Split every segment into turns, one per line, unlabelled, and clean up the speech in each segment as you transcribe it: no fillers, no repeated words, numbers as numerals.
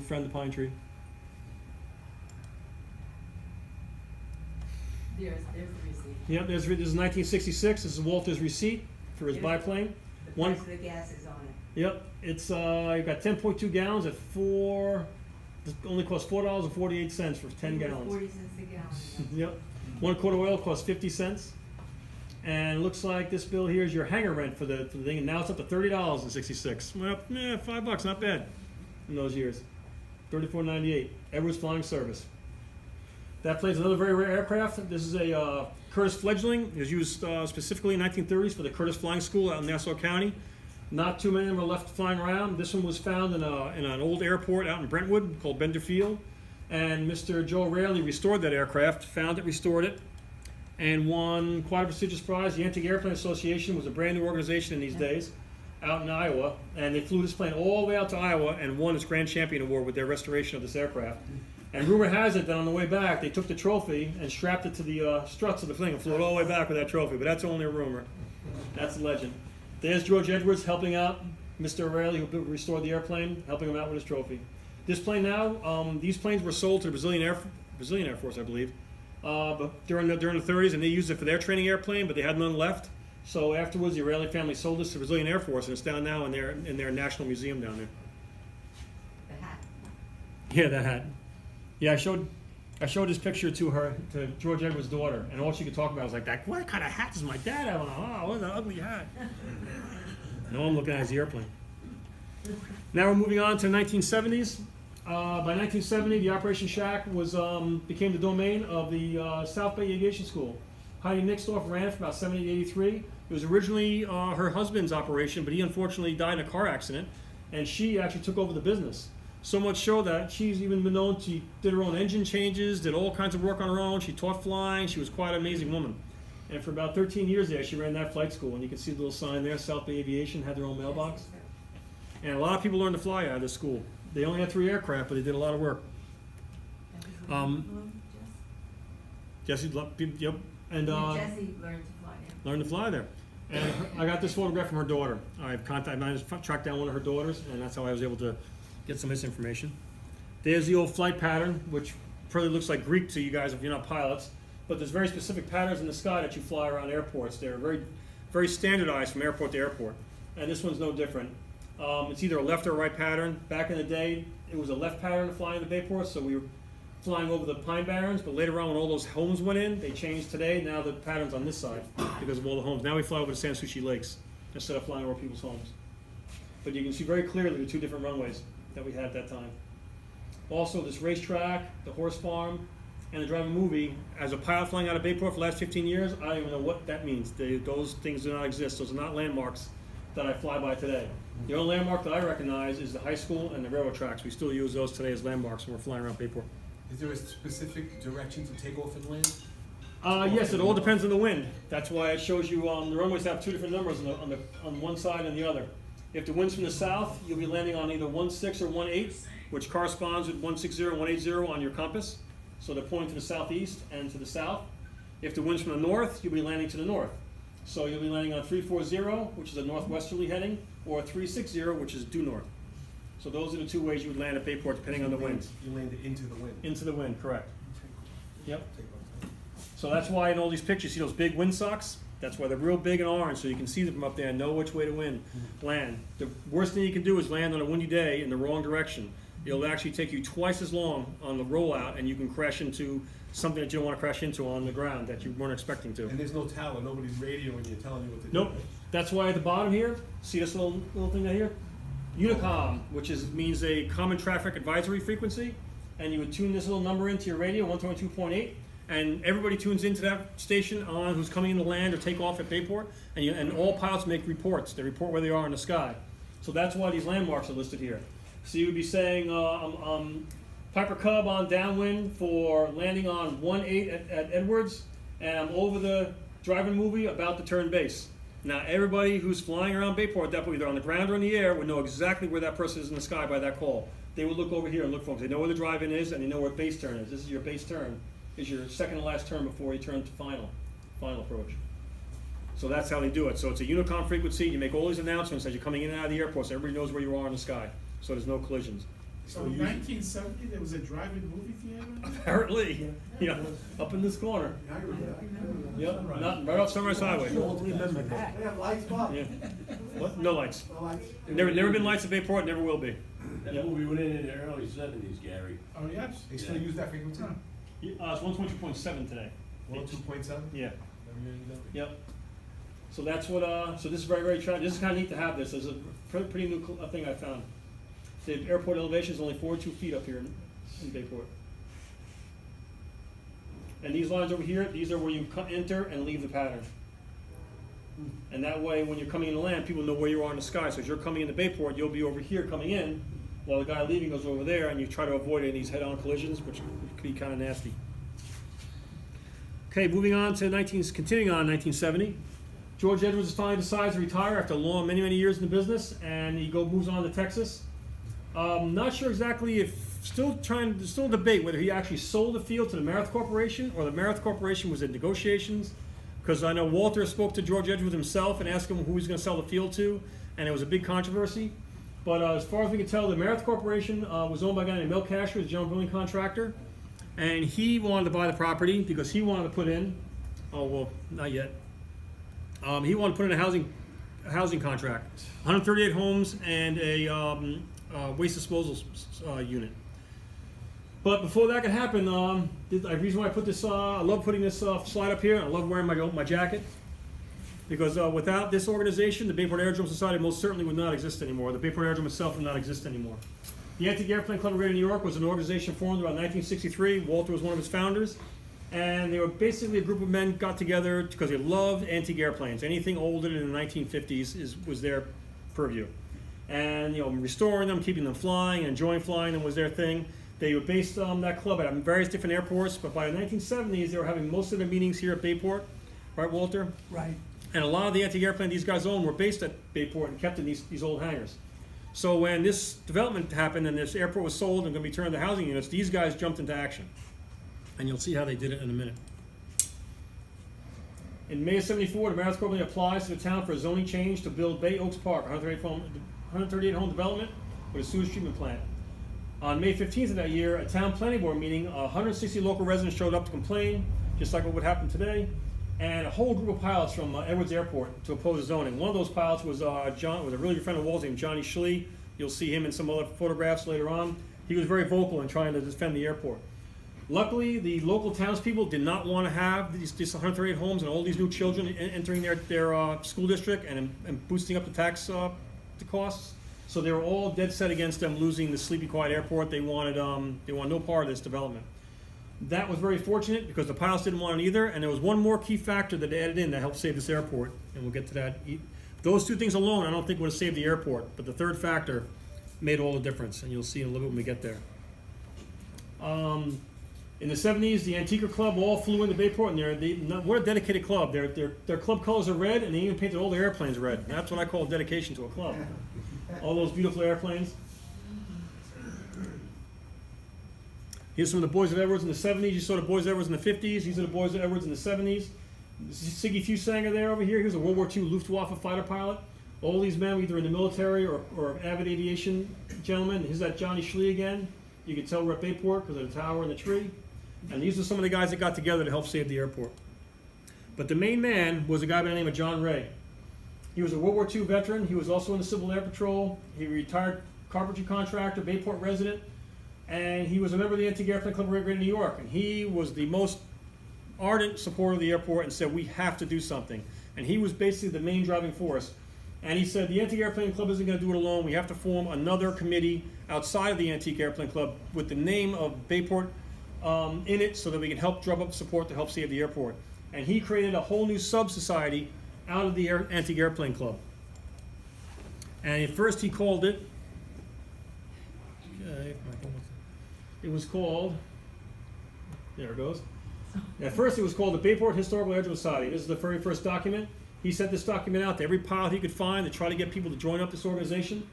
friend, the pine tree.
There's the receipt.
Yep, this is 1966. This is Walter's receipt for his
Here's
biplane.
The price of the gas is on it.
Yep, it's you've got 10.2 gallons at it only costs $4.48 for 10 gallons.
40 cents a gallon.
Yep, 1 quart of oil costs 50 cents. And it looks like this bill here is your hangar rent for the thing, and now it's up to $30 in '66. Went up, $5, not bad in those years. $34.98. Edwards Flying Service. That plane's another very rare aircraft. This is a Curtiss Fledgling. It was used specifically in 1930s for the Curtiss Flying School out in Nassau County. Not too many of them are left flying around. This one was found in an old airport out in Brentwood called Bender Field. And Mr. Joe Raley restored that aircraft, found it, restored it, and won quite a prestigious prize. The Antique Airplane Association was a brand new organization in these days out in Iowa. And they flew this plane all the way out to Iowa and won its Grand Champion Award with their restoration of this aircraft. And rumor has it that on the way back, they took the trophy and strapped it to the struts of the thing and flew it all the way back with that trophy. But that's only a rumor. That's a legend. There's George Edwards helping out Mr. O'Reilly, who restored the airplane, helping him out with his trophy. This plane now, these planes were sold to the Brazilian Air Force, I believe, but during the 30s, and they used it for their training airplane, but they had none left. So afterwards, the O'Reilly family sold this to the Brazilian Air Force, and it's down now in their national museum down there.
The hat.
Yeah, that hat. Yeah, I showed this picture to George Edwards' daughter, and all she could talk about was like, "That what kind of hat does my dad have on? Oh, what an ugly hat." And all I'm looking at is the airplane. Now we're moving on to the 1970s. By 1970, the Operation Shack became the domain of the South Bay Aviation School. Heidi Nixdorf ran it from about 70 to 83. It was originally her husband's operation, but he unfortunately died in a car accident, and she actually took over the business. So much so that she's even been known, she did her own engine changes, did all kinds of work on her own. She taught flying. She was quite an amazing woman. And for about 13 years there, she ran that flight school. And you can see the little sign there, South Bay Aviation, had their own mailbox. And a lot of people learned to fly out of this school. They only had 3 aircraft, but they did a lot of work. Jesse, yep. And
Jesse learned to fly there.
learned to fly there. And I got this photograph from her daughter. I managed to track down one of her daughters, and that's how I was able to get some of this information. There's the old flight pattern, which probably looks like Greek to you guys if you're not pilots, but there's very specific patterns in the sky that you fly around airports. They're very, very standardized from airport to airport, and this one's no different. It's either a left or a right pattern. Back in the day, it was a left pattern to fly in the Bayport, so we were flying over the Pine Barrens, but later on when all those homes went in, they changed today. Now the pattern's on this side because of all the homes. Now we fly over the Sans Souci Lakes instead of flying over people's homes. But you can see very clearly the 2 different runways that we had at that time. Also, this racetrack, the horse farm, and the driving movie. As a pilot flying out of Bayport for the last 15 years, I don't even know what that means. Those things do not exist. Those are not landmarks that I fly by today. The only landmark that I recognize is the high school and the railroad tracks. We still use those today as landmarks when we're flying around Bayport.
Is there a specific direction to take off and land?
Yes, it all depends on the wind. That's why it shows you the runways have 2 different numbers on one side and the other. If the wind's from the south, you'll be landing on either 16 or 18, which corresponds with 160 and 180 on your compass. So they're pointing to the southeast and to the south. If the wind's from the north, you'll be landing to the north. So you'll be landing on 340, which is a northwesterly heading, or 360, which is due north. So those are the 2 ways you would land at Bayport, depending on the winds.
You landed into the wind.
Into the wind, correct. Yep.
Take one time.
So that's why in all these pictures, you see those big windsocks? That's why they're real big and orange, so you can see them from up there and know which way to land. The worst thing you can do is land on a windy day in the wrong direction. It'll actually take you twice as long on the rollout, and you can crash into something that you don't want to crash into on the ground that you weren't expecting to.
And there's no tower, nobody's radioing you, telling you what to do.
Nope. That's why at the bottom here, see this little thing right here? Unicom, which means a common traffic advisory frequency, and you would tune this little number into your radio, 122.8, and everybody tunes into that station on who's coming in to land or take off at Bayport, and all pilots make reports. They report where they are in the sky. So that's why these landmarks are listed here. So you would be saying Piper Cub on downwind for landing on 18 at Edwards, and I'm over the driving movie about to turn base. Now everybody who's flying around Bayport at that point, either on the ground or in the air, would know exactly where that person is in the sky by that call. They would look over here and look for them. They know where the drive-in is, and they know where base turn is. This is your base turn. Is your second to last turn before you turn to final approach. So that's how they do it. So it's a unicom frequency. You make all these announcements as you're coming in and out of the airport, so everybody knows where you are in the sky, so there's no collisions.
So in 1970, there was a drive-in movie theater?
Apparently, yeah, up in this corner.
I remember that. I remember that.
Yep, not, right off Sunrise Highway.
Remember that. They have lights, Bob?
Yeah. What? No lights.
No lights?
Never been lights at Bayport, never will be.
That
Yep.
movie went in the early '70s, Gary.
Oh, yes?
They still use that frequency?
It's 122.7 today.
102.7?
Yeah.
Never knew that.
Yep. So that's what, so this is very, very, this is kind of neat to have this. This is a pretty new thing I found. The airport elevation is only 42 feet up here in Bayport. And these lines over here, these are where you enter and leave the pattern. And that way, when you're coming in to land, people know where you are in the sky. So as you're coming into Bayport, you'll be over here coming in, while the guy leaving goes over there, and you try to avoid any of these head-on collisions, which could be kind of nasty. Okay, moving on to continuing on 1970. George Edwards finally decides to retire after many, many years in the business, and he moves on to Texas. Not sure exactly if, still a debate whether he actually sold the field to the Marath Corporation or the Marath Corporation was in negotiations, because I know Walter spoke to George Edwards himself and asked him who he was going to sell the field to, and it was a big controversy. But as far as we can tell, the Marath Corporation was owned by a guy named Mel Casher, the general building contractor, and he wanted to buy the property because he wanted to put in, oh well, not yet. He wanted to put in a housing contract, 138 homes and a waste disposal unit. But before that could happen, the reason why I put this, I love putting this slide up here. I love wearing my jacket, because without this organization, the Bayport Aerodrome Society most certainly would not exist anymore. The Bayport Aerodrome itself would not exist anymore. The Antique Airplane Club of Greater New York was an organization formed around 1963. Walter was one of its founders. And they were basically a group of men got together because they loved antique airplanes. Anything older than the 1950s was their purview. And restoring them, keeping them flying, and enjoying flying them was their thing. They were based that club at various different airports, but by the 1970s they were having most of their meetings here at Bayport, right, Walter?
Right.
And a lot of the antique airplanes these guys owned were based at Bayport and kept in these old hangars. So when this development happened and this airport was sold and going to be turned into housing units, these guys jumped into action. And you'll see how they did it in a minute. In May of '74, the Marath Corporation applies to the town for a zoning change to build Bay Oaks Park, 138 home development with a sewage treatment plant. On May 15th of that year, a town planning board meeting, 160 local residents showed up to complain, just like what would happen today, and a whole group of pilots from Edwards Airport to oppose the zoning. One of those pilots was a really good friend of Walls named Johnny Schley. You'll see him in some other photographs later on. He was very vocal in trying to defend the airport. Luckily, the local townspeople did not want to have these 138 homes and all these new children entering their school district and boosting up the tax the costs. So they were all dead set against them losing the Sleepy Quiet Airport. They wanted no part of this development. That was very fortunate because the pilots didn't want it either, and there was one more key factor that they added in that helped save this airport, and we'll get to that. Those two things alone I don't think would have saved the airport, but the third factor made all the difference, and you'll see in a little bit when we get there. In the 70s, the Antiquer Club all flew into Bayport, and we're a dedicated club. Their club colors are red, and they even painted all their airplanes red. That's what I call dedication to a club. All those beautiful airplanes. Here's some of the boys of Edwards in the 70s. You saw the boys of Edwards in the 50s. These are the boys of Edwards in the 70s. Siggy Fusanger there over here. He was a World War II Luftwaffe fighter pilot. All these men were either in the military or avid aviation gentlemen. Here's that Johnny Schley again. You can tell we're at Bayport because of the tower and the tree. And these are some of the guys that got together to help save the airport. But the main man was a guy by the name of John Ray. He was a World War II veteran. He was also in the Civil Air Patrol. He retired carpentry contractor, Bayport resident, and he was a member of the Antique Airplane Club of Greater New York. And he was the most ardent supporter of the airport and said, we have to do something. And he was basically the main driving force. And he said, the Antique Airplane Club isn't going to do it alone. We have to form another committee outside of the Antique Airplane Club with the name of Bayport in it so that we can help drum up support to help save the airport. And he created a whole new sub-society out of the Antique Airplane Club. And at first he called it, it was called, there it goes. At first it was called the Bayport Historical Aerodrome Society. This is the very first document. He sent this document out to every pilot he could find to try to get people to join up this organization.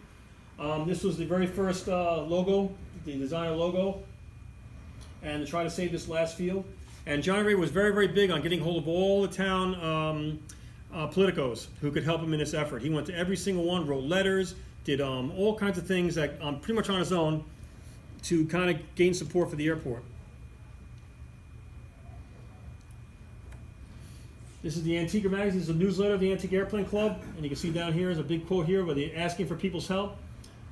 This was the very first logo, the designer logo, and to try to save this last field. And John Ray was very, very big on getting hold of all the town politicos who could help him in this effort. He went to every single one, wrote letters, did all kinds of things that pretty much on his own. to kind of gain support for the airport. This is the Antigua magazine. This is a newsletter of the Antique Airplane Club, and you can see down here is a big quote here where they're asking for people's help.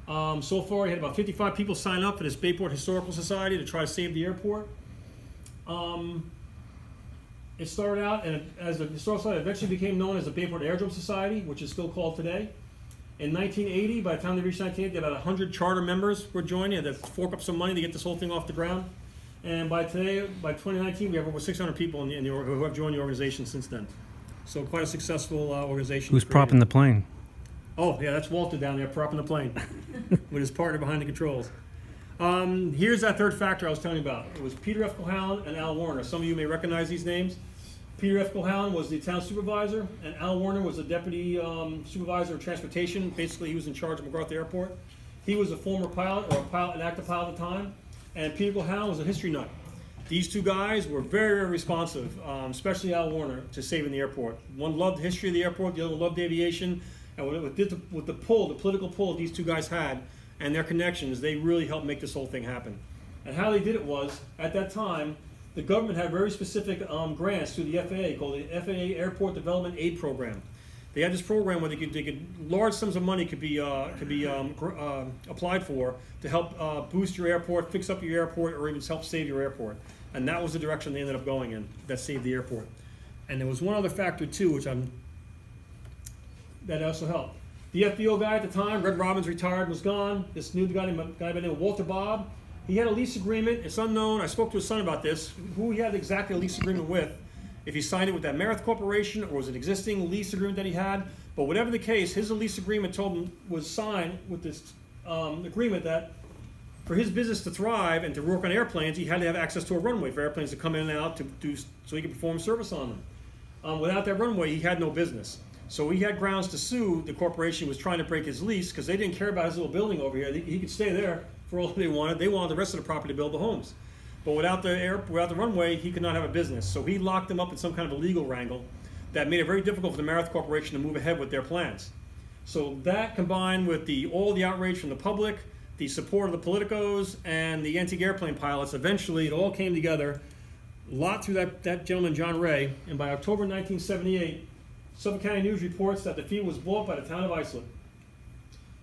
So far, we had about 55 people sign up for this Bayport Historical Society to try to save the airport. It started out as the Historical Society, eventually became known as the Bayport Aerodrome Society, which is still called today. In 1980, by the time they reached 1980, about 100 charter members were joining. They had to fork up some money to get this whole thing off the ground. And by 2019, we have over 600 people who have joined the organization since then. So quite a successful organization.
Who's propping the plane?
Oh, yeah, that's Walter down there propping the plane with his partner behind the controls. Here's that third factor I was telling you about. It was Peter F. Cohalan and Al Warner. Some of you may recognize these names. Peter F. Cohalan was the town supervisor, and Al Warner was the deputy supervisor of transportation. Basically, he was in charge of MacArthur Airport. He was a former pilot, or an active pilot at the time, and Peter Cohalan was a history nut. These two guys were very, very responsive, especially Al Warner, to saving the airport. One loved the history of the airport, the other one loved aviation, and with the political pull these two guys had, and their connections, they really helped make this whole thing happen. And how they did it was, at that time, the government had very specific grants through the FAA called the FAA Airport Development Aid Program. They had this program where they could large sums of money could be applied for to help boost your airport, fix up your airport, or even help save your airport. And that was the direction they ended up going in. That saved the airport. And there was one other factor too, that also helped. The FBO guy at the time, Red Robbins, retired, was gone. This new guy by the name of Walter Bob. He had a lease agreement. It's unknown. I spoke to his son about this. Who he had exactly a lease agreement with. If he signed it with that Meredith Corporation or was it an existing lease agreement that he had. But whatever the case, his lease agreement told him was signed with this agreement that for his business to thrive and to work on airplanes, he had to have access to a runway for airplanes to come in and out so he could perform service on them. Without that runway, he had no business. So he had grounds to sue. The corporation was trying to break his lease because they didn't care about his little building over here. He could stay there for all they wanted. They wanted the rest of the property to build the homes. But without the runway, he could not have a business. So he locked them up in some kind of a legal wrangle that made it very difficult for the Meredith Corporation to move ahead with their plans. So that combined with all the outrage from the public, the support of the politicos, and the antique airplane pilots, eventually it all came together, a lot through that gentleman, John Ray, and by October 1978, Suffolk County News reports that the field was bought by the town of Islip.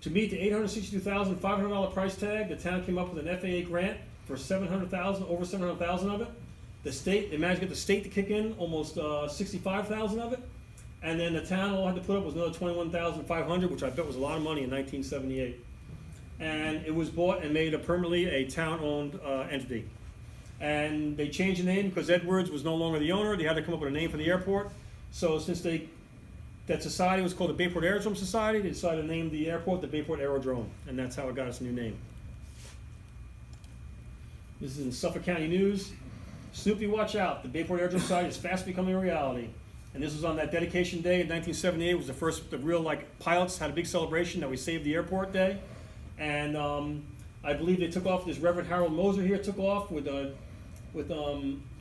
To meet the $862,500 price tag, the town came up with an FAA grant for $700,000, over $700,000 of it. The state, they managed to get the state to kick in almost $65,000 of it, and then the town all had to put up was another $21,500, which I bet was a lot of money in 1978. And it was bought and made permanently a town-owned entity. And they changed the name because Edwards was no longer the owner. They had to come up with a name for the airport. So since that society was called the Bayport Aerodrome Society, they decided to name the airport the Bayport Aerodrome, and that's how it got its new name. This is in Suffolk County News. Snoopy, watch out. The Bayport Aerodrome Society is fast becoming a reality. And this was on that dedication day in 1978. It was the first, the real, pilots had a big celebration that we saved the airport day. And I believe they took off, this Reverend Harold Moser here took off with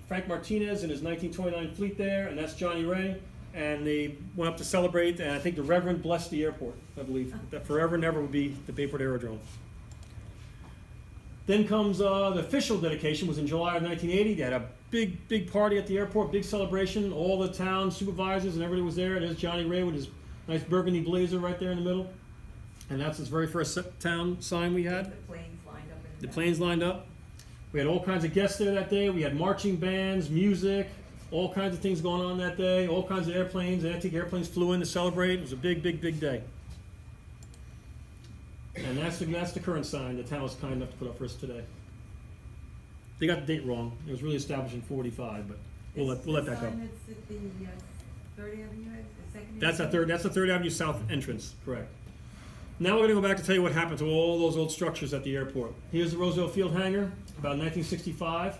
Frank Martinez and his 1929 fleet there, and that's Johnny Ray. And they went up to celebrate, and I think the Reverend blessed the airport, I believe. That forever and ever would be the Bayport Aerodrome. Then comes the official dedication, was in July of 1980. They had a big party at the airport, big celebration. All the town supervisors and everybody was there. There's Johnny Ray with his nice burgundy blazer right there in the middle. And that's his very first town sign we had.
The planes lined up in
The planes lined up. We had all kinds of guests there that day. We had marching bands, music, all kinds of things going on that day. All kinds of airplanes, antique airplanes flew in to celebrate. It was a big day. And that's the current sign the town was kind enough to put up for us today. They got the date wrong. It was really established in 45, but we'll let that go.
It's at the 3rd Avenue, the second.
That's the 3rd Avenue South entrance, correct. Now we're going to go back to tell you what happened to all those old structures at the airport. Here's the Roosevelt Field hangar, about 1965.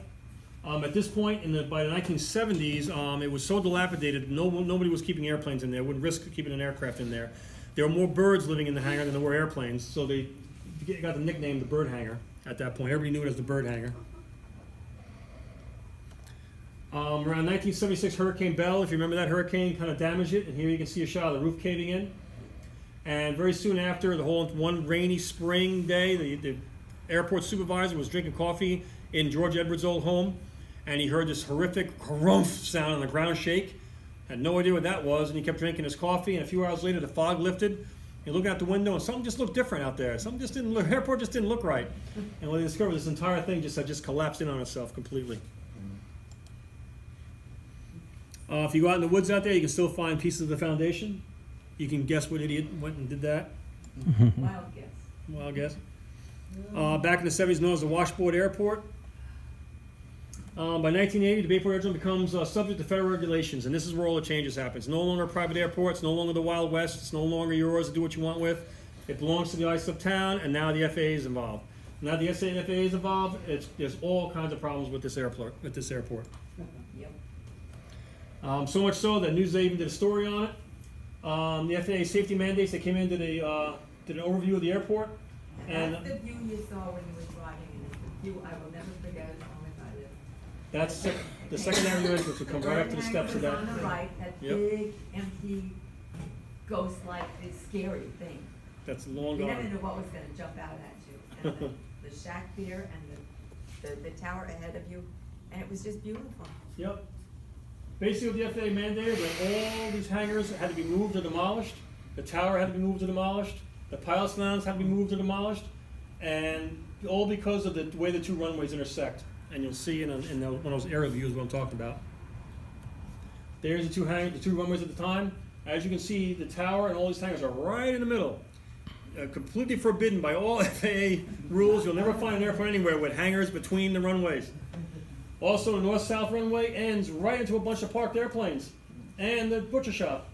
At this point, by the 1970s, it was so dilapidated, nobody was keeping airplanes in there, wouldn't risk keeping an aircraft in there. There were more birds living in the hangar than there were airplanes, so they got the nickname the Bird Hangar at that point. Everybody knew it as the Bird Hangar. Around 1976, Hurricane Bell, if you remember that hurricane, kind of damaged it, and here you can see a shot of the roof caving in. And very soon after, one rainy spring day, the airport supervisor was drinking coffee in George Edwards' old home, and he heard this horrific harumph sound on the ground shake. Had no idea what that was, and he kept drinking his coffee, and a few hours later the fog lifted. He looked out the window, and something just looked different out there. Something just didn't look, airport just didn't look right. And when they discovered this entire thing had just collapsed in on itself completely. If you go out in the woods out there, you can still find pieces of the foundation. You can guess what idiot went and did that.
Wild guess.
Wild guess. Back in the 70s, known as the Washboard Airport. By 1980, the Bayport Aerodrome becomes subject to federal regulations, and this is where all the changes happen. It's no longer a private airport. It's no longer the Wild West. It's no longer yours to do what you want with. It belongs to the ICE of town, and now the FAA is involved. Now the FAA is involved. There's all kinds of problems with this airport.
Yep.
So much so that Newsday even did a story on it. The FAA safety mandates that came into did an overview of the airport, and
That's the view you saw when you were driving, and it's the view I will never forget as long as I live.
that's the secondary entrance would come right up to the steps of that.
On the right, that
Yep.
big, empty, ghost-like, this scary thing.
That's long
You never
gone.
knew what was gonna jump out at you. And the shack there and the tower ahead of you, and it was just beautiful.
Yep. Basically, what the FAA mandated that all these hangars had to be moved or demolished. The tower had to be moved or demolished. The pilot's lounge had to be moved or demolished, and all because of the way the two runways intersect. And you'll see in one of those aerial views what I'm talking about. There's the two runways at the time. As you can see, the tower and all these hangars are right in the middle. Completely forbidden by all FAA rules. You'll never find an airport anywhere with hangars between the runways. Also, the north-south runway ends right into a bunch of parked airplanes and the butcher shop.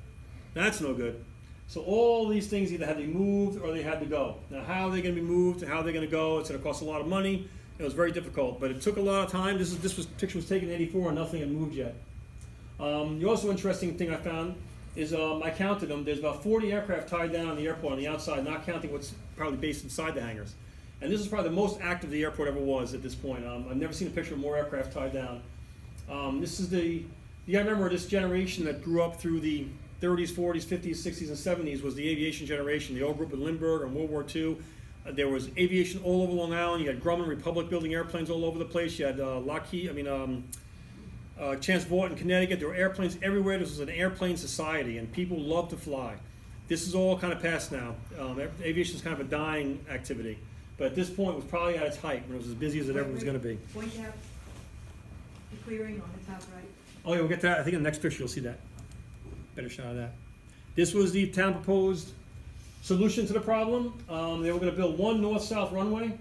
That's no good. So all these things either had to be moved or they had to go. Now, how are they going to be moved and how are they going to go? It's going to cost a lot of money. It was very difficult, but it took a lot of time. This picture was taken in '84 and nothing had moved yet. The also interesting thing I found is I counted them. There's about 40 aircraft tied down on the airport on the outside, not counting what's probably based inside the hangars. And this is probably the most active the airport ever was at this point. I've never seen a picture of more aircraft tied down. This is you gotta remember this generation that grew up through the 30s, 40s, 50s, 60s, and 70s was the aviation generation. They all grew up with Lindbergh and World War II. There was aviation all over Long Island. You had Grumman Republic building airplanes all over the place. You had Chance Vought in Connecticut. There were airplanes everywhere. This was an airplane society, and people loved to fly. This is all kind of past now. Aviation is kind of a dying activity. But at this point, it was probably at its height when it was as busy as it ever was going to be.
Point out the clearing on the top right.
Oh yeah, we'll get to that. I think in the next picture you'll see that. Better shot of that. This was the town proposed solution to the problem. They were going to build one north-south runway.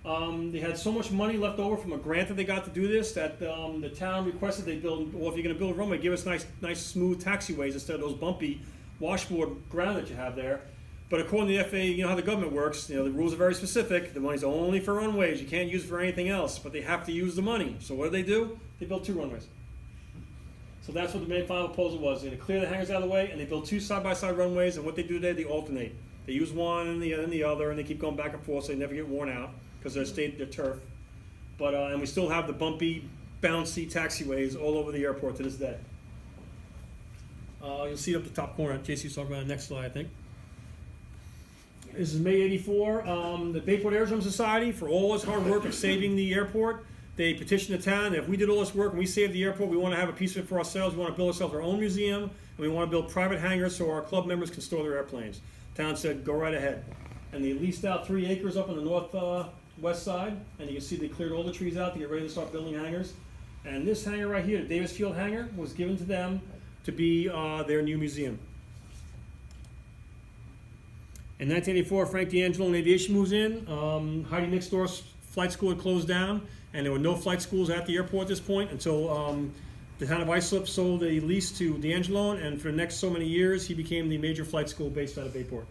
They had so much money left over from a grant that they got to do this that the town requested they build, well, if you're going to build a runway, give us nice smooth taxiways instead of those bumpy washboard ground that you have there. But according to the FAA, you know how the government works, the rules are very specific. The money's only for runways. You can't use it for anything else, but they have to use the money. So what do? They built two runways. So that's what the main final proposal was. They're going to clear the hangars out of the way, and they build two side-by-side runways, and what they do today, they alternate. They use one and the other, and they keep going back and forth so they never get worn out because they're turf. But and we still have the bumpy, bouncy taxiways all over the airport to this day. You'll see it up the top corner. JC's talking about the next slide, I think. This is May '84. The Bayport Aerodrome Society, for all its hard work of saving the airport, they petitioned the town that if we did all this work and we saved the airport, we want to have a piece of it for ourselves. We want to build ourselves our own museum, and we want to build private hangars so our club members can store their airplanes. Town said, go right ahead. And they leased out 3 acres up on the northwest side, and you can see they cleared all the trees out to get ready to start building hangars. And this hangar right here, the Davis Field hangar, was given to them to be their new museum. In 1984, Frank D'Angelo in aviation moves in. Heidi Nixdorf's flight school had closed down, and there were no flight schools at the airport at this point until the town of Islip sold a lease to D'Angelo, and for the next so many years, he became the major flight school based out of Bayport.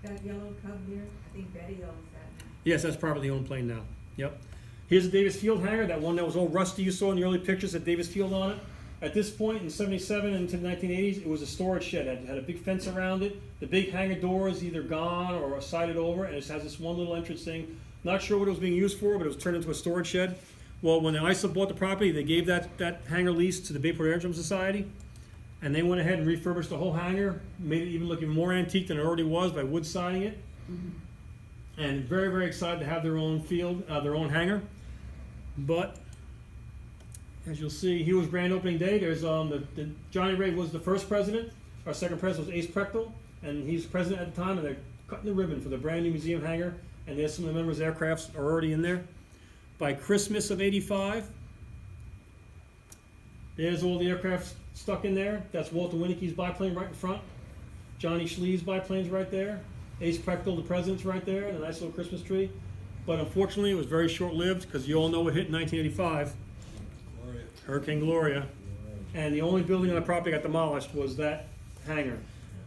That yellow Cub there, I think Betty owns that now.
Yes, that's privately owned plane now. Yep. Here's the Davis Field hangar, that one that was all rusty you saw in the early pictures at Davis Field on it. At this point in '77 into the 1980s, it was a storage shed. It had a big fence around it. The big hangar door is either gone or sided over, and it has this one little entrance thing. Not sure what it was being used for, but it was turned into a storage shed. Well, when the ISA bought the property, they gave that hangar lease to the Bayport Aerodrome Society, and they went ahead and refurbished the whole hangar, made it even looking more antique than it already was by wood siding it. and very, very excited to have their own field, their own hangar. But as you'll see, here was grand opening day. There's Johnny Ray was the first president. Our second president was Ace Prechtel, and he's president at the time. And they're cutting the ribbon for the brand new museum hangar. And there's some of the members' aircrafts are already in there. By Christmas of '85, there's all the aircraft stuck in there. That's Walter Winnicke's biplane right in front. Johnny Schlee's biplane's right there. Ace Prechtel, the president's right there, and a nice little Christmas tree. But unfortunately, it was very short-lived because you all know what hit in 1985. Hurricane Gloria. And the only building on the property that got demolished was that hangar.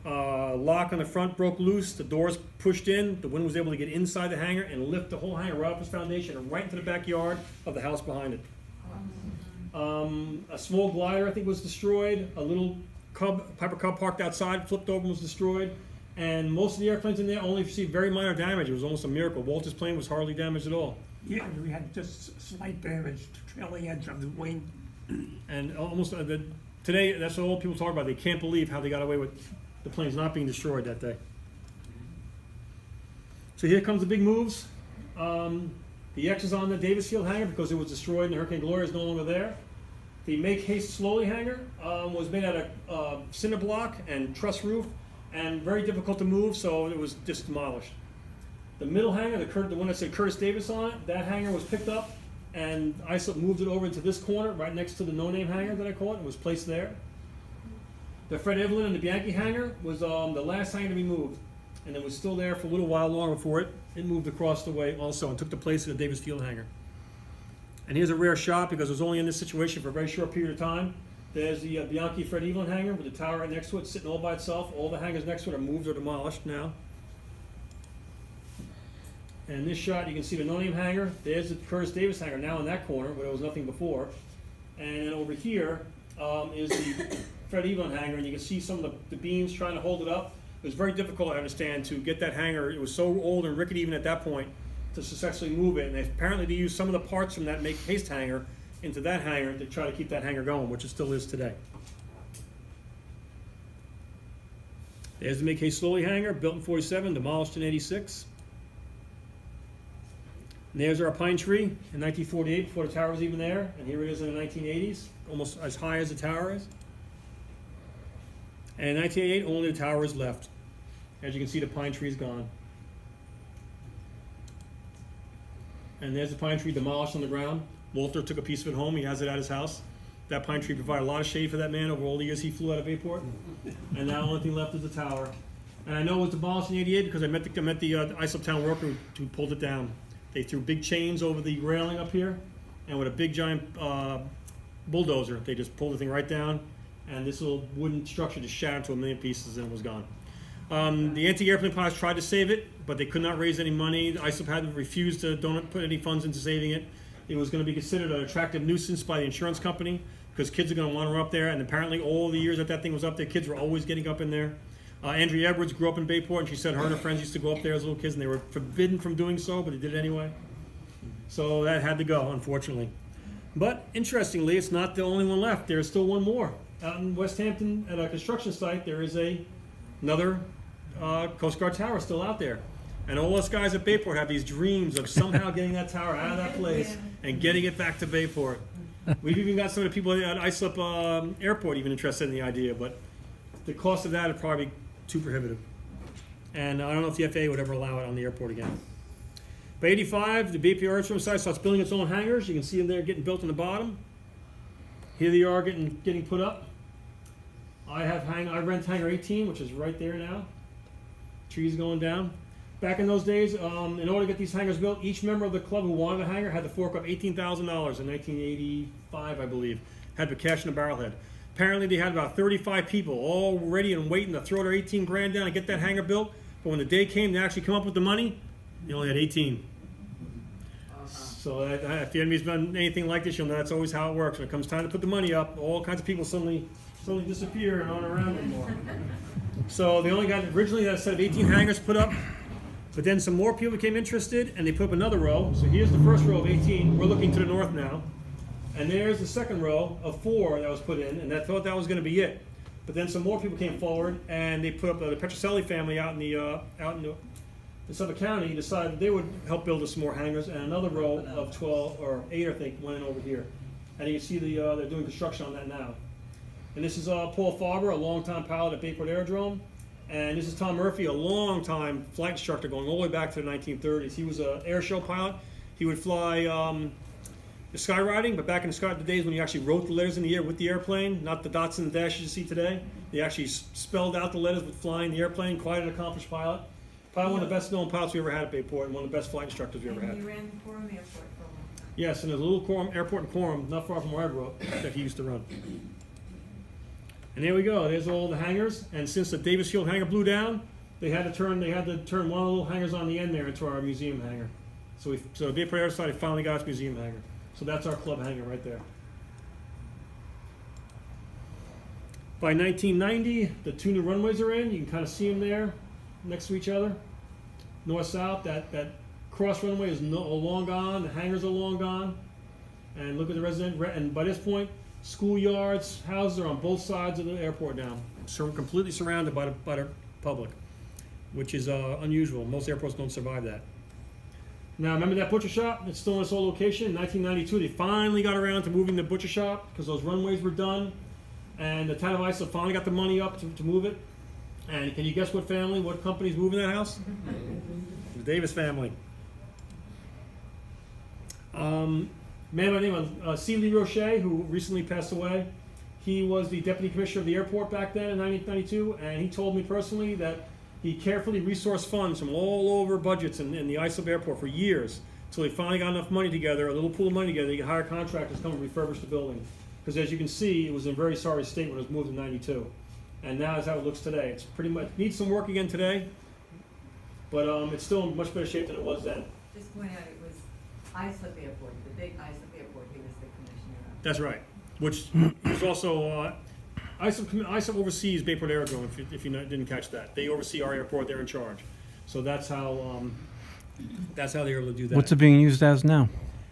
Lock on the front broke loose, the doors pushed in, the wind was able to get inside the hangar and lift the whole hangar right off its foundation and right into the backyard of the house behind it. A small glider, I think, was destroyed. A little Piper Cub parked outside, flipped over and was destroyed. And most of the airplanes in there only received very minor damage. It was almost a miracle. Walter's plane was hardly damaged at all.
Yeah, we had just slight damage to trailing edge of the wing.
And almost today, that's what all people talk about. They can't believe how they got away with the planes not being destroyed that day. So here comes the big moves. The X is on the Davis Field hangar because it was destroyed and Hurricane Gloria is no longer there. The Make Haste Slowly hangar was made out of cinder block and truss roof and very difficult to move, so it was just demolished. The middle hangar, the one that said Curtis Davis on it, that hangar was picked up and ISIL moved it over into this corner right next to the no-name hangar that I call it, and was placed there. The Fred Evelyn and the Bianchi hangar was the last hangar to be moved, and it was still there for a little while longer before it moved across the way also and took the place of the Davis Field hangar. And here's a rare shot because it was only in this situation for a very short period of time. There's the Bianchi Fred Evelyn hangar with the tower right next to it, sitting all by itself. All the hangars next to it are moved or demolished now. And in this shot, you can see the no-name hangar. There's the Curtis Davis hangar now in that corner where there was nothing before. And then over here is the Fred Evelyn hangar, and you can see some of the beams trying to hold it up. It was very difficult, I understand, to get that hangar. It was so old and rickety even at that point to successfully move it. And apparently they used some of the parts from that Make Haste hangar into that hangar to try to keep that hangar going, which it still is today. There's the Make Haste Slowly hangar, built in '47, demolished in '86. And there's our pine tree in 1948, before the tower was even there, and here it is in the 1980s, almost as high as the tower is. And in 1988, only the tower is left. As you can see, the pine tree is gone. And there's the pine tree demolished on the ground. Walter took a piece of it home. He has it at his house. That pine tree provided a lot of shade for that man over all the years he flew out of Bayport. And now the only thing left is the tower. And I know it was demolished in '88 because I met the ISIL town worker who pulled it down. They threw big chains over the railing up here, and with a big giant bulldozer, they just pulled the thing right down, and this little wooden structure just shattered into a million pieces and it was gone. The anti-airplane pilots tried to save it, but they could not raise any money. ISIL had refused to don't put any funds into saving it. It was going to be considered an attractive nuisance by the insurance company because kids are going to wander up there, and apparently all the years that thing was up there, kids were always getting up in there. Andrea Edwards grew up in Bayport, and she said her and her friends used to go up there as little kids, and they were forbidden from doing so, but they did it anyway. So that had to go, unfortunately. But interestingly, it's not the only one left. There's still one more. Out in West Hampton, at a construction site, there is another Coast Guard tower still out there. And all us guys at Bayport have these dreams of somehow getting that tower out of that place and getting it back to Bayport. We've even got some of the people at Islip Airport even interested in the idea, but the cost of that would probably be too prohibitive. And I don't know if the FAA would ever allow it on the airport again. By '85, the Bayport Aerodrome site starts building its own hangars. You can see them there getting built on the bottom. Here they are getting put up. I rent hangar 18, which is right there now. Trees going down. Back in those days, in order to get these hangars built, each member of the club who wanted a hangar had to fork up $18,000 in 1985, I believe. Had to cash in a barrelhead. Apparently they had about 35 people all ready and waiting to throw their 18 grand down and get that hangar built. But when the day came to actually come up with the money, they only had 18. So if the enemy's done anything like this, you'll know that's always how it works. When it comes time to put the money up, all kinds of people suddenly disappear and aren't around anymore. So they only got originally that set of 18 hangars put up, but then some more people became interested and they put up another row. So here's the first row of 18. We're looking to the north now. And there's the second row of 4 that was put in, and I thought that was going to be it. But then some more people came forward, and they put up the Petroselli family out in the in Suffolk County decided they would help build us some more hangars, and another row of 12, or 8 I think, went in over here. And you can see they're doing construction on that now. And this is Paul Farber, a longtime pilot at Bayport Aerodrome. And this is Tom Murphy, a long-time flight instructor going all the way back to the 1930s. He was an air show pilot. He would fly the skywriting, but back in the days when you actually wrote the letters in the air with the airplane, not the dots and the dashes you see today. They actually spelled out the letters with flying the airplane. Quite an accomplished pilot. Probably one of the best-known pilots we ever had at Bayport, and one of the best flight instructors we ever
And
had.
he ran the Forum Airport for a long time.
Yes, and there's a little airport in Quorum, not far from where I grew up, that he used to run. And there we go. There's all the hangars. And since the Davis Field hangar blew down, they had to turn one of the little hangars on the end there into our museum hangar. So Bayport Aeroside finally got its museum hangar. So that's our club hangar right there. By 1990, the 2 new runways are in. You can kind of see them there, next to each other, north-south. That cross runway is long gone. The hangars are long gone. And look at the and by this point, schoolyards, houses are on both sides of the airport now, so we're completely surrounded by the public, which is unusual. Most airports don't survive that. Now, remember that butcher shop? It's still in its old location. In 1992, they finally got around to moving the butcher shop because those runways were done, and the town of Islip finally got the money up to move it. And can you guess what company's moving that house? The Davis family. Man by the name of C. Lee Roche, who recently passed away. He was the deputy commissioner of the airport back then in 1992, and he told me personally that he carefully resourced funds from all over budgets in the Islip Airport for years, until he finally got enough money together, a little pool of money together, he could hire contractors to come and refurbish the building. Because as you can see, it was in a very sorry state when it was moved in 92. And now is how it looks today. It's pretty much, needs some work again today, but it's still in much better shape than it was then.
Just point out, it was Islip Airport, the big Islip Airport, he was the commissioner of.
That's right. Which is also Islip oversees Bayport Aerodrome. If you didn't catch that, they oversee our airport. They're in charge. So that's how they're able to do that.
What's it being used as now?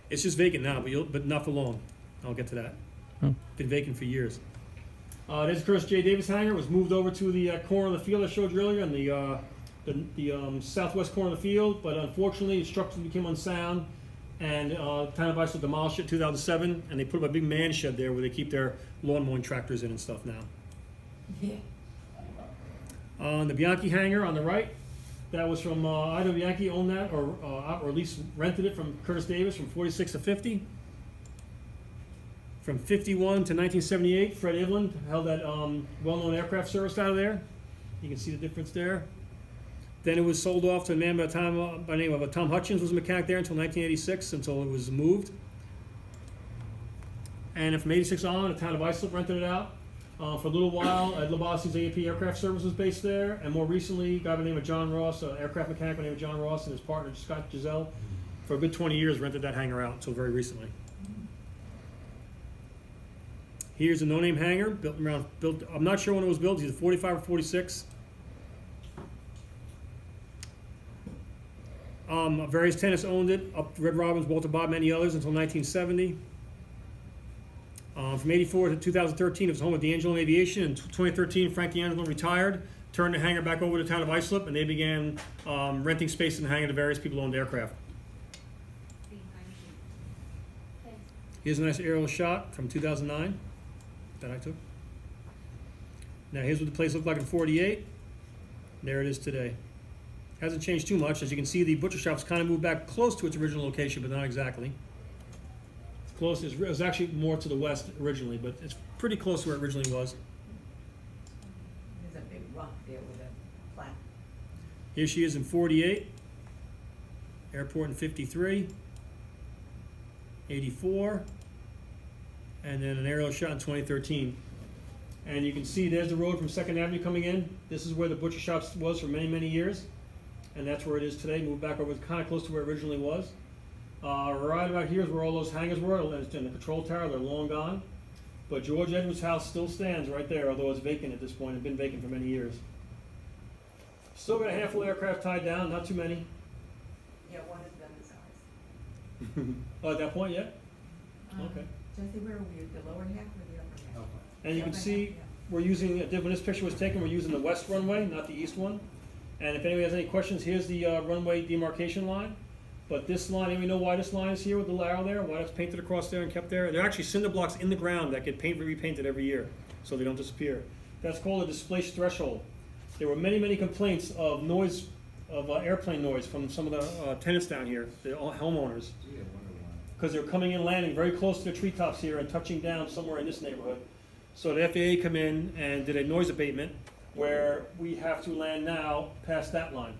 It's just vacant now, but not for long. I'll get to that.
Oh.
Been vacant for years. There's Curtis J. Davis hangar. It was moved over to the corner of the field I showed you earlier, in the southwest corner of the field. But unfortunately, the structure became unsound. And town of Islip demolished it in 2007, and they put up a big man shed there where they keep their lawn mowing tractors in and stuff now.
Yeah.
On the Bianchi hangar on the right, that was from Ido Bianchi owned that, or at least rented it from Curtis Davis from 46 to 50. From 51 to 1978, Fred Ivland held that well-known aircraft service out of there. You can see the difference there. Then it was sold off to a man by the name of Tom Hutchins, was a mechanic there until 1986, until it was moved. And from 86 on, the town of Islip rented it out. For a little while, Ed Labasi's AAP Aircraft Service was based there, and more recently, a guy by the name of John Ross, an aircraft mechanic by the name of John Ross, and his partner Scott Giselle, for a good 20 years rented that hangar out until very recently. Here's a no-name hangar built. I'm not sure when it was built. Either 45 or 46. Various tenants owned it, up to Red Robbins, Walter Bob, many others, until 1970. From 84 to 2013, it was home of D'Angelo Aviation. In 2013, Frank D'Angelo retired, turned the hangar back over to the town of Islip, and they began renting space in the hangar to various people who owned aircraft. Here's a nice aerial shot from 2009 that I took. Now here's what the place looked like in 48. There it is today. Hasn't changed too much. As you can see, the butcher shop's kind of moved back close to its original location, but not exactly. It's close. It was actually more to the west originally, but it's pretty close to where it originally was.
There's a big rock there with a plaque.
Here she is in 48. Airport in 53. 84. And then an aerial shot in 2013. And you can see there's the road from 2nd Avenue coming in. This is where the butcher shop was for many, many years. And that's where it is today. Moved back over kind of close to where it originally was. Right about here is where all those hangars were, and the control tower. They're long gone. But George Edwards' house still stands right there, although it's vacant at this point. It's been vacant for many years. Still got a handful of aircraft tied down, not too many.
Yeah, one is done as ours.
Oh, at that point yet? Okay.
Jesse, where are we, the lower half or the upper half?
And you can
Upper
see
half, yeah.
we're using, when this picture was taken, we're using the west runway, not the east one. And if anybody has any questions, here's the runway demarcation line. But this line, anybody know why this line is here with the arrow there? Why it's painted across there and kept there? They're actually cinder blocks in the ground that get repainted every year, so they don't disappear. That's called a displaced threshold. There were many, many complaints of noise, of airplane noise from some of the tenants down here, the homeowners, because they're coming in, landing very close to the treetops here and touching down somewhere in this neighborhood. So the FAA come in and did a noise abatement where we have to land now past that line.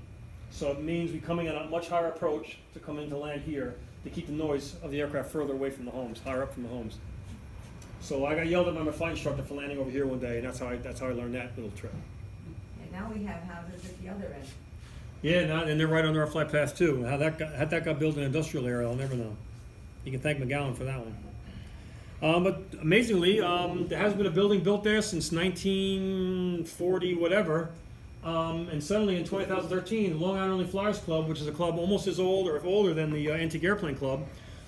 So it means we're coming at a much higher approach to come in to land here to keep the noise of the aircraft further away from the homes, higher up from the homes. So I got yelled at by my flight instructor for landing over here one day, and that's how I learned that little trick.
And now we have houses at the other end.
Yeah, and they're right under our flight path too. How that got built in an industrial area, I'll never know. You can thank McGowan for that one. But amazingly, there hasn't been a building built there since 1940 whatever. And suddenly in 2013, the Long Island Only Flyers Club, which is a club almost as old or if older than the Antique Airplane Club,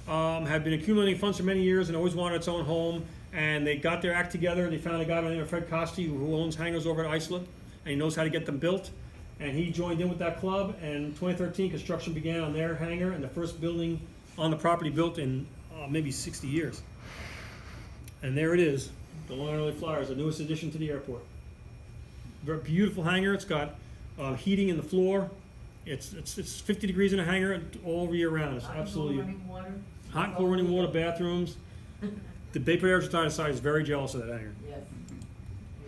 had been accumulating funds for many years and always wanted its own home. And they got their act together and they found a guy by the name of Fred Costi who owns hangars over at Iceland, and he knows how to get them built. And he joined in with that club, and in 2013 construction began on their hangar, and the first building on the property built in maybe 60 years. And there it is, the Long Island Only Flyers, the newest addition to the airport. Very beautiful hangar. It's got heating in the floor. It's 50 degrees in a hangar all year round. It's absolutely
Running water.
hot and cold running water, bathrooms. The Bayport Aerodrome side is very jealous of that hangar.
Yes,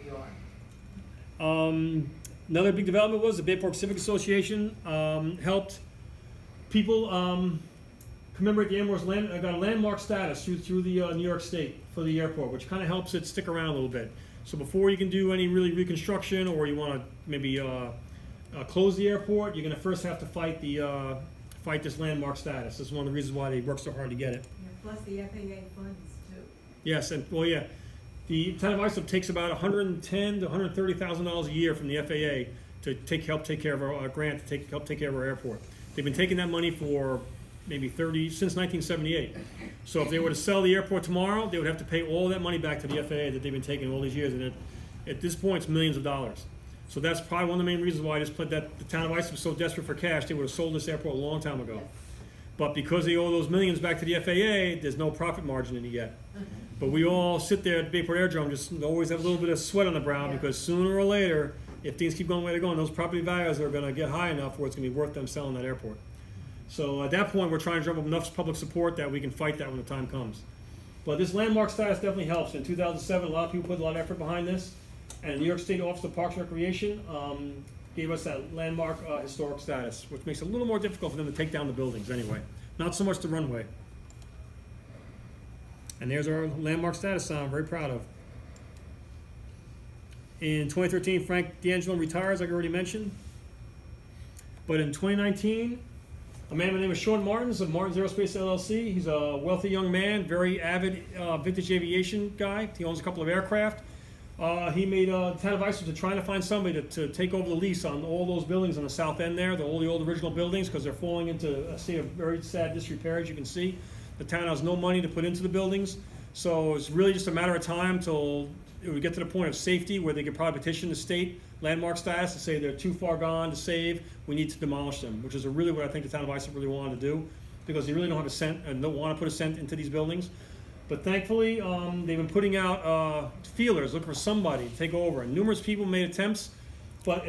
we are.
Another big development was the Bayport Civic Association helped people commemorate the Amherst land, got a landmark status through the New York State for the airport, which kind of helps it stick around a little bit. So before you can do any really reconstruction, or you want to maybe close the airport, you're going to first have to fight this landmark status. This is one of the reasons why they work so hard to get it.
Yeah, plus the FAA funds too.
Yes, and well, yeah, the town of Islip takes about $110,000 to $130,000 a year from the FAA to help take care of our grant to help take care of our airport. They've been taking that money for maybe since 1978. So if they were to sell the airport tomorrow, they would have to pay all that money back to the FAA that they've been taking all these years, and at this point, it's millions of dollars. So that's probably one of the main reasons why the town of Islip was so desperate for cash. They would have sold this airport a long time ago. But because they owe those millions back to the FAA, there's no profit margin in it yet. But we all sit there at Bayport Aerodrome, just always have a little bit of sweat on the brow, because sooner or later, if things keep going the way they're going, those property values are going to get high enough where it's going to be worth them selling that airport. So at that point, we're trying to drum up enough public support that we can fight that when the time comes. But this landmark status definitely helps. In 2007, a lot of people put a lot of effort behind this, and the New York State Office of Parks and Recreation gave us that landmark historic status, which makes it a little more difficult for them to take down the buildings anyway. Not so much the runway. And there's our landmark status I'm very proud of. In 2013, Frank D'Angelo retires, like I already mentioned. But in 2019, a man by the name of Sean Martins of Martins Aerospace LLC. He's a wealthy young man, very avid vintage aviation guy. He owns a couple of aircraft. He made a town of Islip to trying to find somebody to take over the lease on all those buildings on the south end there, all the old original buildings, because they're falling into a state of very sad disrepair, as you can see. The town has no money to put into the buildings, so it's really just a matter of time till it would get to the point of safety where they could probably petition the state landmark status to say they're too far gone to save, we need to demolish them, which is really what I think the town of Islip really wanted to do, because they really don't have a cent and don't want to put a cent into these buildings. But thankfully, they've been putting out feelers, looking for somebody to take over, and numerous people made attempts, but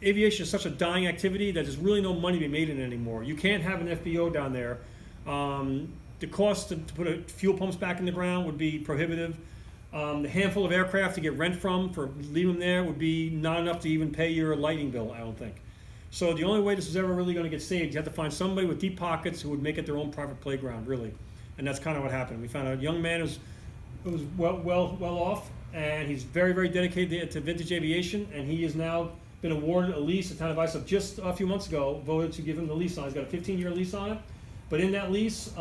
aviation is such a dying activity that there's really no money to be made in it anymore. You can't have an FBO down there. The cost to put fuel pumps back in the ground would be prohibitive. The handful of aircraft to get rent from for leaving them there would be not enough to even pay your lighting bill, I don't think. So the only way this is ever really going to get saved, you have to find somebody with deep pockets who would make it their own private playground, really. And that's kind of what happened. We found a young man who was well off, and he's very, very dedicated to vintage aviation, and he has now been awarded a lease. The town of Islip just a few months ago voted to give him the lease on it. He's got a 15-year lease on it. But in that lease,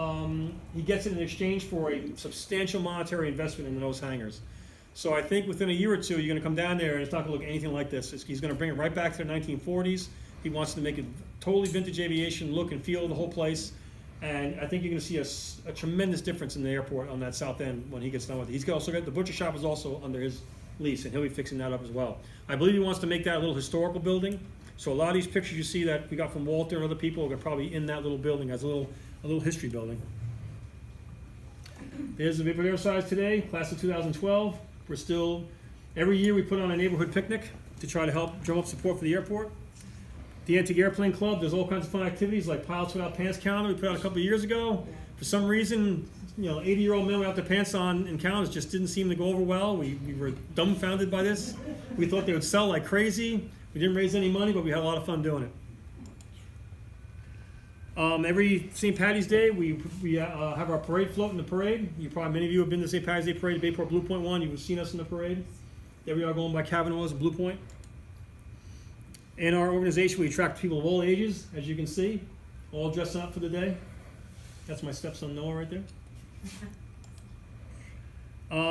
he gets it in exchange for a substantial monetary investment in those hangars. So I think within a year or two, you're going to come down there, and it's not going to look anything like this. He's going to bring it right back to the 1940s. He wants to make it totally vintage aviation look and feel the whole place. And I think you're going to see a tremendous difference in the airport on that south end when he gets done with it. He's also got the butcher shop is also under his lease, and he'll be fixing that up as well. I believe he wants to make that a little historical building. So a lot of these pictures you see that we got from Walter and other people are probably in that little building, as a little history building. There's the Bayport Exercise today, class of 2012. We're still, every year we put on a neighborhood picnic to try to help drum up support for the airport. The Antique Airplane Club, there's all kinds of fun activities like Pilots Without Pants calendar we put out a couple of years ago. For some reason, 80-year-old men without their pants on in calendars just didn't seem to go over well. We were dumbfounded by this. We thought they would sell like crazy. We didn't raise any money, but we had a lot of fun doing it. Every St. Patty's Day, we have our parade float in the parade. Many of you have been to St. Patty's Day parade at Bayport Blue Point 1. You've seen us in the parade. There we are going by Kavanaugh's and Blue Point. In our organization, we attract people of all ages, as you can see, all dressed up for the day. That's my stepson Noah right there.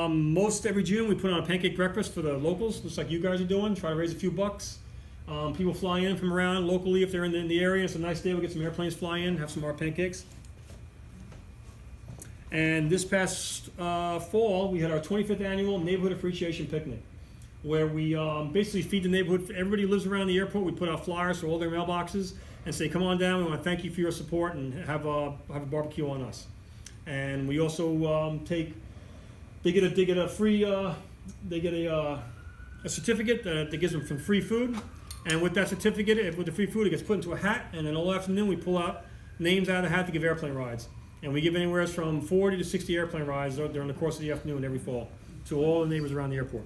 Most every June, we put on a pancake breakfast for the locals, just like you guys are doing, try to raise a few bucks. People fly in from around locally if they're in the area. It's a nice day. We'll get some airplanes fly in, have some more pancakes. And this past fall, we had our 25th annual Neighborhood Appreciation Picnic, where we basically feed the neighborhood. Everybody who lives around the airport. We put out flyers for all their mailboxes and say, come on down. We want to thank you for your support and have a barbecue on us. And we also they get a free, they get a certificate that gives them some free food. And with that certificate, with the free food, it gets put into a hat, and then all afternoon we pull out names out of the hat to give airplane rides. And we give anywhere from 40 to 60 airplane rides during the course of the afternoon every fall to all the neighbors around the airport.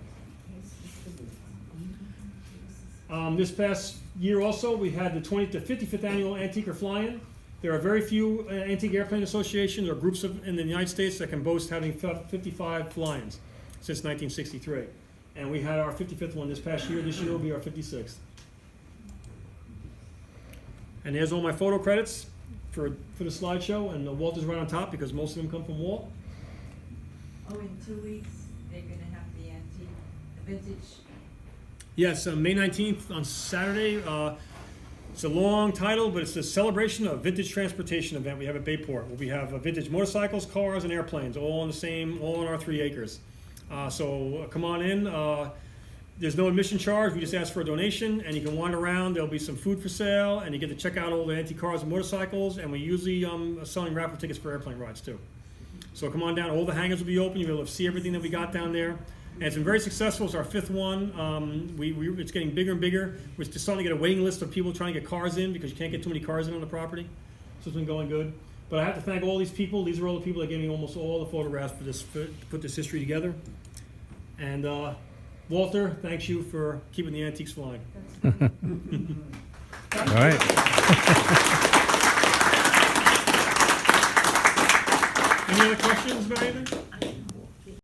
This past year also, we had the 55th annual Antiquer Fly-In. There are very few antique airplane associations or groups in the United States that can boast having 55 fly-ins since 1963. And we had our 55th one this past year. This year will be our 56th. And there's all my photo credits for the slideshow, and Walter's right on top because most of them come from Walt.
Oh, in 2 weeks, they're gonna have the antique, the vintage.
Yes, May 19th on Saturday. It's a long title, but it's a celebration of vintage transportation event we have at Bayport, where we have vintage motorcycles, cars, and airplanes, all on our 3 acres. So come on in. There's no admission charge. We just ask for a donation, and you can wander around. There'll be some food for sale, and you get to check out all the antique cars and motorcycles. And we usually are selling raffle tickets for airplane rides too. So come on down. All the hangars will be open. You'll be able to see everything that we got down there. And it's been very successful. It's our 5th one. It's getting bigger and bigger. We're just starting to get a waiting list of people trying to get cars in because you can't get too many cars in on the property. So it's been going good. But I have to thank all these people. These are all the people that gave me almost all the photographs to put this history together. And Walter, thanks you for keeping the antiques flying.
All right.
Any other questions about anything?